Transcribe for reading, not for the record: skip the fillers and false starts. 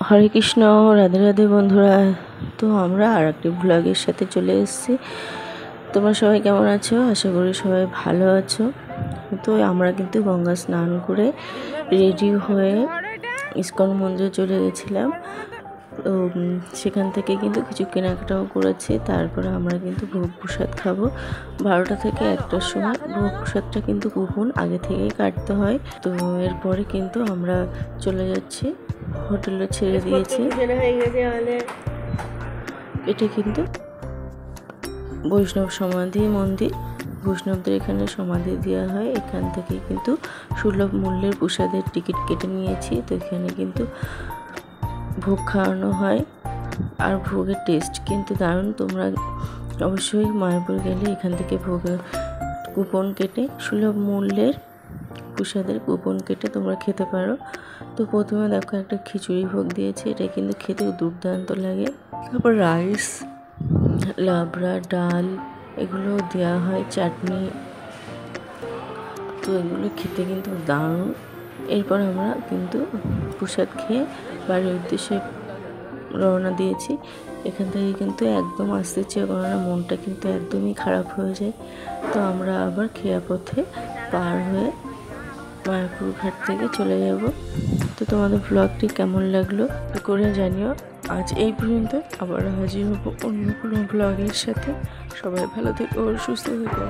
হরে কৃষ্ণ, রাধে রাধে বন্ধুরা। তো আমরা আর একটি ব্লগের সাথে চলে এসেছি। তোমরা সবাই কেমন আছো? আশা করি সবাই ভালো আছো। তো আমরা কিন্তু গঙ্গা স্নান করে রেডি হয়ে ইস্কন মন্দিরে চলে গেছিলাম। তো সেখান থেকে কিন্তু কিছু কেনাকাটাও করেছি। তারপরে আমরা কিন্তু ভোগ প্রসাদ খাবো 12টা থেকে 1টার সময়। ভোগ প্রসাদটা কিন্তু কুপন আগে থেকেই কাটতে হয়। তো এরপরে কিন্তু আমরা চলে যাচ্ছি, হোটেলে ছেড়ে দিয়েছি। এটা কিন্তু বৈষ্ণব সমাধি মন্দির। বৈষ্ণবদের এখানে সমাধি দেওয়া হয়। এখান থেকে কিন্তু সুলভ মূল্যের প্রসাদের টিকিট কেটে নিয়েছি। তো এখানে কিন্তু ভোগ খাওয়ানো হয়, আর ভোগের টেস্ট কিন্তু দারুণ। তোমরা অবশ্যই মায়াপুর গেলে এখান থেকে ভোগের কুপন কেটে সুলভ মূল্যের প্রসাদের কুপন কেটে তোমরা খেতে পারো। তো প্রথমে দেখো একটা খিচুড়ি ভোগ দিয়েছে, এটা কিন্তু খেতে দুর্দান্ত লাগে। তারপর রাইস, লাবড়া, ডাল এগুলো দেওয়া হয়, চাটনি। তো এগুলো খেতে কিন্তু দারুণ। এরপর আমরা কিন্তু প্রসাদ খেয়ে বাড়ির উদ্দেশ্যে রওনা দিয়েছি। এখান থেকে কিন্তু একদম আসতে ইচ্ছে করে না, মনটা কিন্তু একদমই খারাপ হয়ে যায়। তো আমরা আবার খেয়া পথে পার হয়ে মায়াপুর ঘাট থেকে চলে যাব। তো তোমাদের ব্লগটি কেমন লাগলো করে জানিও। আজ এই পর্যন্ত, আবার হাজির হব অন্য কোনো ব্লগের সাথে। সবাই ভালো থেকো, সুস্থ থেকো।